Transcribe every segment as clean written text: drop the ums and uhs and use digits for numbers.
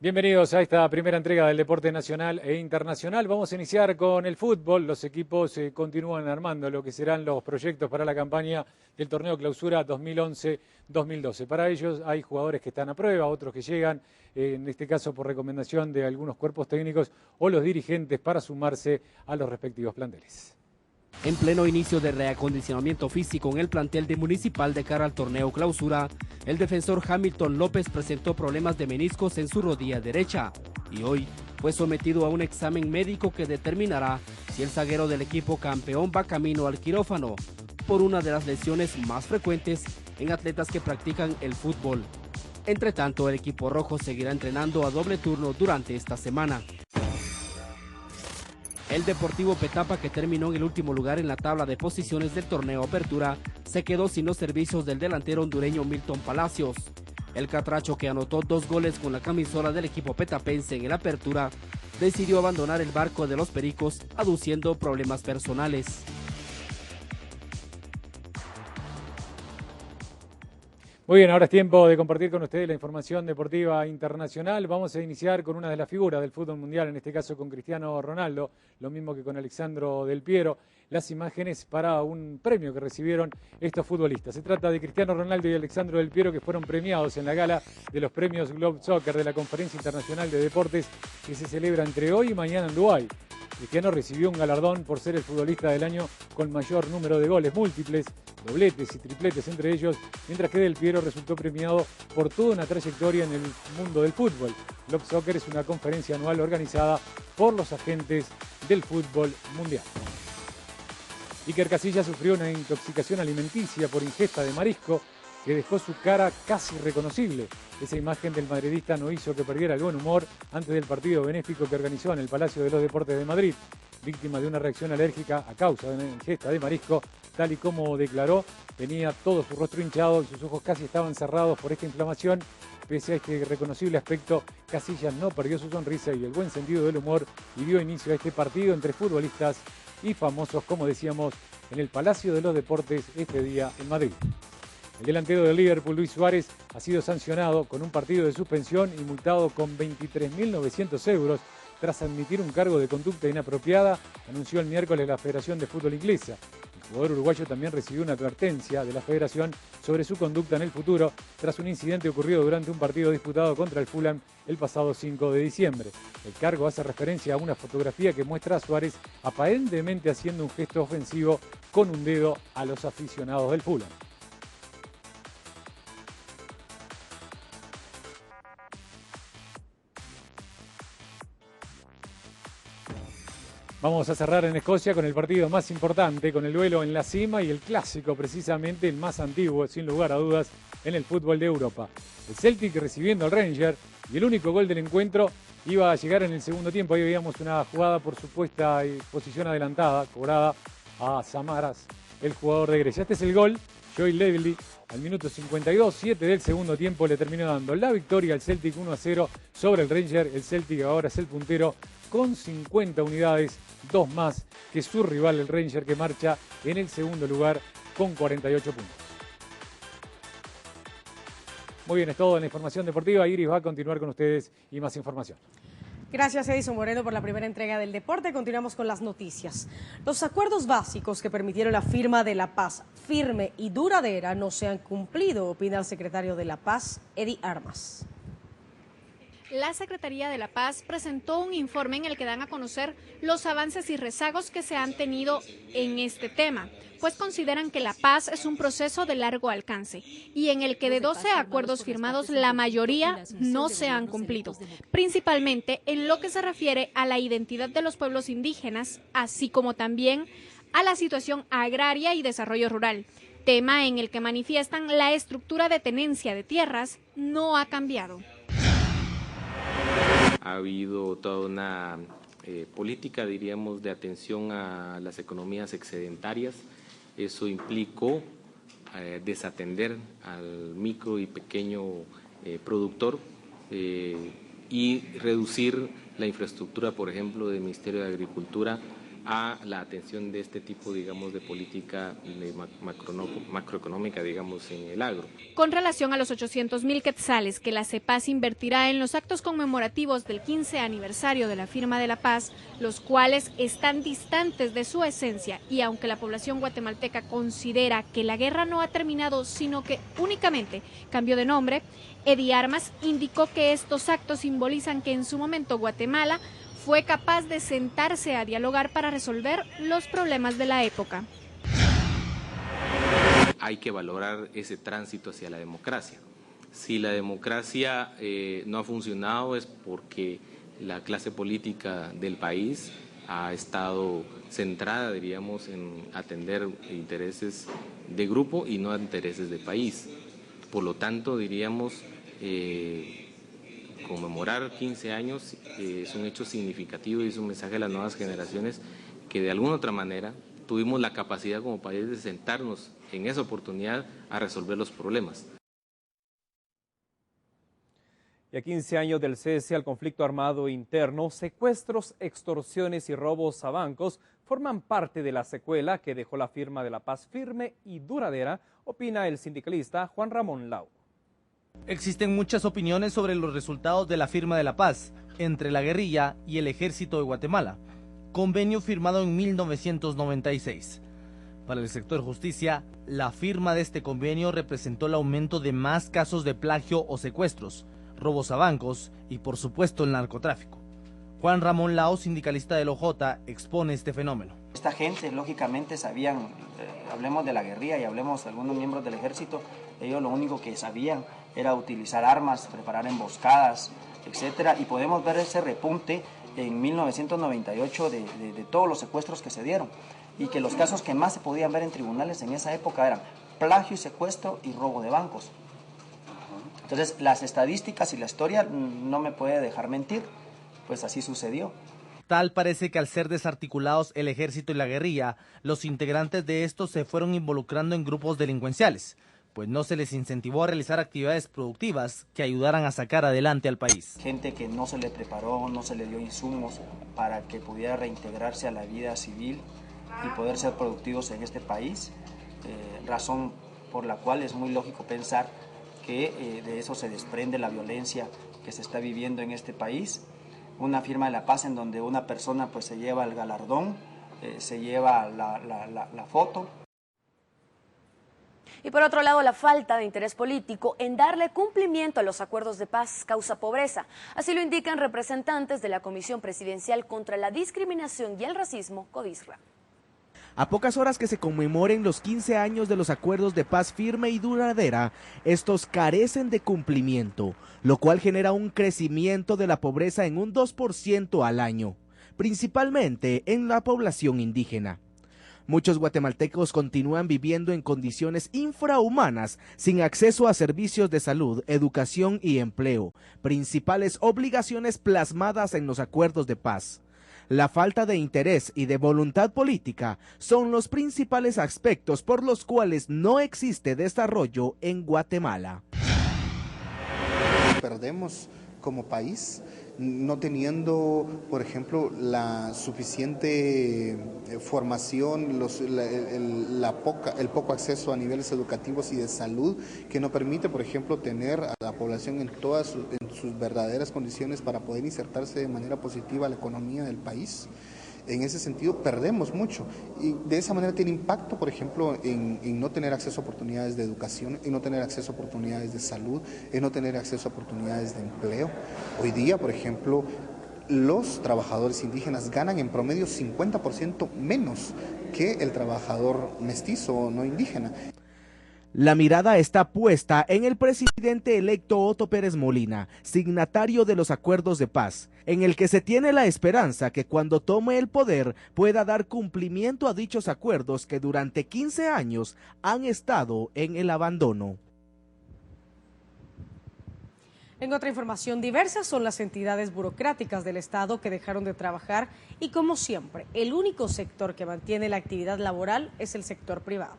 Bienvenidos a esta primera entrega del deporte nacional e internacional. Vamos a iniciar con el fútbol. Los equipos continúan armando lo que serán los proyectos para la campaña del torneo Clausura 2011-2012. Para ellos hay jugadores que están a prueba, otros que llegan, en este caso por recomendación de algunos cuerpos técnicos o los dirigentes para sumarse a los respectivos planteles. En pleno inicio de reacondicionamiento físico en el plantel de Municipal de cara al torneo Clausura, el defensor Hamilton López presentó problemas de meniscos en su rodilla derecha y hoy fue sometido a un examen médico que determinará si el zaguero del equipo campeón va camino al quirófano por una de las lesiones más frecuentes en atletas que practican el fútbol. Entre tanto, el equipo rojo seguirá entrenando a doble turno durante esta semana. El Deportivo Petapa, que terminó en el último lugar en la tabla de posiciones del torneo Apertura, se quedó sin los servicios del delantero hondureño Milton Palacios. El catracho, que anotó 2 goles con la camisola del equipo petapense en el Apertura, decidió abandonar el barco de los Pericos, aduciendo problemas personales. Muy bien, ahora es tiempo de compartir con ustedes la información deportiva internacional. Vamos a iniciar con una de las figuras del fútbol mundial, en este caso con Cristiano Ronaldo, lo mismo que con Alexandro Del Piero, las imágenes para un premio que recibieron estos futbolistas. Se trata de Cristiano Ronaldo y Alexandro Del Piero, que fueron premiados en la gala de los premios Globe Soccer de la Conferencia Internacional de Deportes que se celebra entre hoy y mañana en Dubái. Cristiano recibió un galardón por ser el futbolista del año con mayor número de goles múltiples, dobletes y tripletes entre ellos, mientras que Del Piero resultó premiado por toda una trayectoria en el mundo del fútbol. Globe Soccer es una conferencia anual organizada por los agentes del fútbol mundial. Iker Casillas sufrió una intoxicación alimenticia por ingesta de marisco que dejó su cara casi reconocible. Esa imagen del madridista no hizo que perdiera el buen humor antes del partido benéfico que organizó en el Palacio de los Deportes de Madrid. Víctima de una reacción alérgica a causa de una ingesta de marisco, tal y como declaró, tenía todo su rostro hinchado y sus ojos casi estaban cerrados por esta inflamación. Pese a este reconocible aspecto, Casillas no perdió su sonrisa y el buen sentido del humor y dio inicio a este partido entre futbolistas y famosos, como decíamos, en el Palacio de los Deportes este día en Madrid. El delantero del Liverpool, Luis Suárez, ha sido sancionado con un partido de suspensión y multado con 23.900 euros tras admitir un cargo de conducta inapropiada, anunció el miércoles la Federación de Fútbol Inglesa. El jugador uruguayo también recibió una advertencia de la Federación sobre su conducta en el futuro tras un incidente ocurrido durante un partido disputado contra el Fulham el pasado 5 de diciembre. El cargo hace referencia a una fotografía que muestra a Suárez aparentemente haciendo un gesto ofensivo con un dedo a los aficionados del Fulham. Vamos a cerrar en Escocia con el partido más importante, con el duelo en la cima y el clásico, precisamente el más antiguo, sin lugar a dudas, en el fútbol de Europa. El Celtic recibiendo al Rangers y el único gol del encuentro iba a llegar en el segundo tiempo. Ahí veíamos una jugada por supuesta posición adelantada, cobrada a Samaras, el jugador de Grecia. Este es el gol, Joey Lively, al minuto 52, 7 del segundo tiempo le terminó dando la victoria al Celtic 1-0 sobre el Rangers. El Celtic ahora es el puntero con 50 unidades, 2 más que su rival el Ranger, que marcha en el segundo lugar con 48 puntos. Muy bien, es todo en la información deportiva. Iris va a continuar con ustedes y más información. Gracias, Edison Moreno, por la primera entrega del deporte. Continuamos con las noticias. Los acuerdos básicos que permitieron la firma de la paz firme y duradera no se han cumplido, opina el secretario de la Paz, Eddie Armas. La Secretaría de la Paz presentó un informe en el que dan a conocer los avances y rezagos que se han tenido en este tema, pues consideran que la paz es un proceso de largo alcance y en el que de 12 acuerdos firmados la mayoría no se han cumplido, principalmente en lo que se refiere a la identidad de los pueblos indígenas, así como también a la situación agraria y desarrollo rural, tema en el que manifiestan la estructura de tenencia de tierras no ha cambiado. Ha habido toda una política, diríamos, de atención a las economías excedentarias. Eso implicó desatender al micro y pequeño productor y reducir la infraestructura, por ejemplo, del Ministerio de Agricultura a la atención de este tipo, digamos, de política macroeconómica, digamos, en el agro. Con relación a los 800.000 quetzales que la CEPAS invertirá en los actos conmemorativos del 15 aniversario de la firma de la paz, los cuales están distantes de su esencia, y aunque la población guatemalteca considera que la guerra no ha terminado, sino que únicamente cambió de nombre, Eddie Armas indicó que estos actos simbolizan que en su momento Guatemala fue capaz de sentarse a dialogar para resolver los problemas de la época. Hay que valorar ese tránsito hacia la democracia. Si la democracia no ha funcionado es porque la clase política del país ha estado centrada, diríamos, en atender intereses de grupo y no intereses de país. Por lo tanto, diríamos, conmemorar 15 años es un hecho significativo y es un mensaje a las nuevas generaciones que de alguna otra manera tuvimos la capacidad como país de sentarnos en esa oportunidad a resolver los problemas. Y a 15 años del cese al conflicto armado interno, secuestros, extorsiones y robos a bancos forman parte de la secuela que dejó la firma de la paz firme y duradera, opina el sindicalista Juan Ramón Lau. Existen muchas opiniones sobre los resultados de la firma de la paz entre la guerrilla y el ejército de Guatemala, convenio firmado en 1996. Para el sector justicia, la firma de este convenio representó el aumento de más casos de plagio o secuestros, robos a bancos y por supuesto el narcotráfico. Juan Ramón Lao, sindicalista del OJ, expone este fenómeno. Esta gente lógicamente sabían, hablemos de la guerrilla y hablemos de algunos miembros del ejército, ellos lo único que sabían era utilizar armas, preparar emboscadas, etcétera, y podemos ver ese repunte en 1998 de todos los secuestros que se dieron, y que los casos que más se podían ver en tribunales en esa época eran plagio y secuestro y robo de bancos. Entonces, las estadísticas y la historia no me puede dejar mentir, pues así sucedió. Tal parece que al ser desarticulados el ejército y la guerrilla, los integrantes de estos se fueron involucrando en grupos delincuenciales, pues no se les incentivó a realizar actividades productivas que ayudaran a sacar adelante al país. Gente que no se le preparó, no se le dio insumos para que pudiera reintegrarse a la vida civil y poder ser productivos en este país, razón por la cual es muy lógico pensar que de eso se desprende la violencia que se está viviendo en este país. Una firma de la paz en donde una persona pues se lleva el galardón, se lleva la foto. Y por otro lado, la falta de interés político en darle cumplimiento a los acuerdos de paz causa pobreza. Así lo indican representantes de la Comisión Presidencial contra la Discriminación y el Racismo, CODISRA. A pocas horas que se conmemoren los 15 años de los acuerdos de paz firme y duradera, estos carecen de cumplimiento, lo cual genera un crecimiento de la pobreza en un 2% al año, principalmente en la población indígena. Muchos guatemaltecos continúan viviendo en condiciones infrahumanas, sin acceso a servicios de salud, educación y empleo, principales obligaciones plasmadas en los acuerdos de paz. La falta de interés y de voluntad política son los principales aspectos por los cuales no existe desarrollo en Guatemala. Perdemos como país no teniendo, por ejemplo, la suficiente formación, el poco acceso a niveles educativos y de salud, que no permite, por ejemplo, tener a la población en sus verdaderas condiciones para poder insertarse de manera positiva a la economía del país. En ese sentido perdemos mucho y de esa manera tiene impacto, por ejemplo, en no tener acceso a oportunidades de educación, en no tener acceso a oportunidades de salud, en no tener acceso a oportunidades de empleo. Hoy día, por ejemplo, los trabajadores indígenas ganan en promedio 50% menos que el trabajador mestizo o no indígena. La mirada está puesta en el presidente electo Otto Pérez Molina, signatario de los acuerdos de paz, en el que se tiene la esperanza que cuando tome el poder pueda dar cumplimiento a dichos acuerdos que durante 15 años han estado en el abandono. En otra información, diversas son las entidades burocráticas del Estado que dejaron de trabajar y, como siempre, el único sector que mantiene la actividad laboral es el sector privado.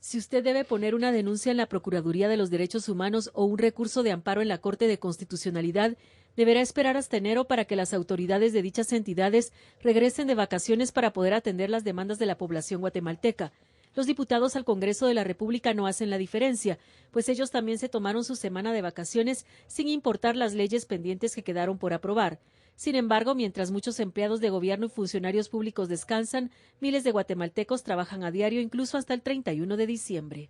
Si usted debe poner una denuncia en la Procuraduría de los Derechos Humanos o un recurso de amparo en la Corte de Constitucionalidad, deberá esperar hasta enero para que las autoridades de dichas entidades regresen de vacaciones para poder atender las demandas de la población guatemalteca. Los diputados al Congreso de la República no hacen la diferencia, pues ellos también se tomaron su semana de vacaciones sin importar las leyes pendientes que quedaron por aprobar. Sin embargo, mientras muchos empleados de gobierno y funcionarios públicos descansan, miles de guatemaltecos trabajan a diario, incluso hasta el 31 de diciembre.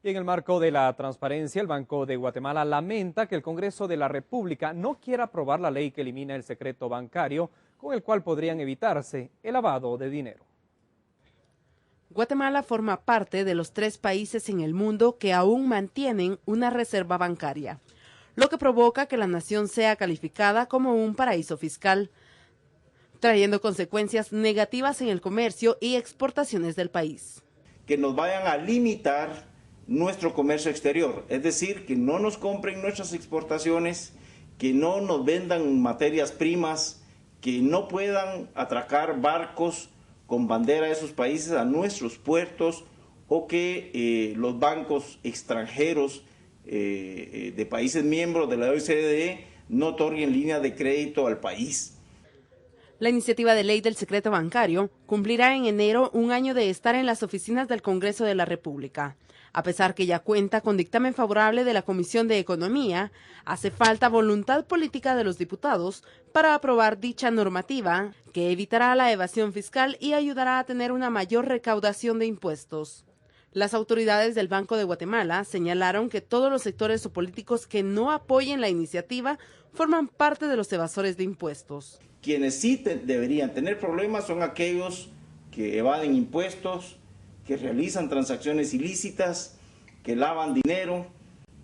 Y en el marco de la transparencia, el Banco de Guatemala lamenta que el Congreso de la República no quiera aprobar la ley que elimina el secreto bancario, con el cual podrían evitarse el lavado de dinero. Guatemala forma parte de los 3 países en el mundo que aún mantienen una reserva bancaria, lo que provoca que la nación sea calificada como un paraíso fiscal, trayendo consecuencias negativas en el comercio y exportaciones del país. Que nos vayan a limitar nuestro comercio exterior, es decir, que no nos compren nuestras exportaciones, que no nos vendan materias primas, que no puedan atracar barcos con bandera de esos países a nuestros puertos, o que los bancos extranjeros de países miembros de la OCDE no otorguen línea de crédito al país. La iniciativa de ley del secreto bancario cumplirá en enero un año de estar en las oficinas del Congreso de la República. A pesar que ya cuenta con dictamen favorable de la Comisión de Economía, hace falta voluntad política de los diputados para aprobar dicha normativa, que evitará la evasión fiscal y ayudará a tener una mayor recaudación de impuestos. Las autoridades del Banco de Guatemala señalaron que todos los sectores o políticos que no apoyen la iniciativa forman parte de los evasores de impuestos. Quienes sí deberían tener problemas son aquellos que evaden impuestos, que realizan transacciones ilícitas, que lavan dinero,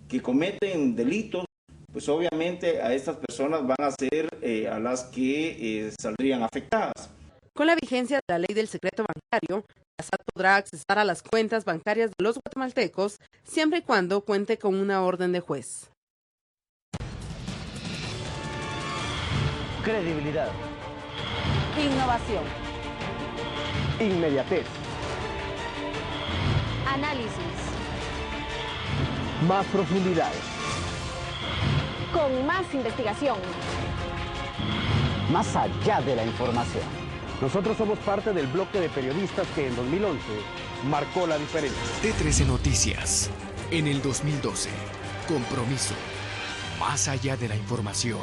que cometen delitos. Pues obviamente a estas personas van a ser a las que saldrían afectadas. Con la vigencia de la ley del secreto bancario, la SAT podrá accesar a las cuentas bancarias de los guatemaltecos siempre y cuando cuente con una orden de juez. Credibilidad. Innovación. Inmediatez. Análisis. Más profundidad. Con más investigación. Más allá de la información. Nosotros somos parte del bloque de periodistas que en 2011 marcó la diferencia. T13 Noticias, en el 2012. Compromiso. Más allá de la información.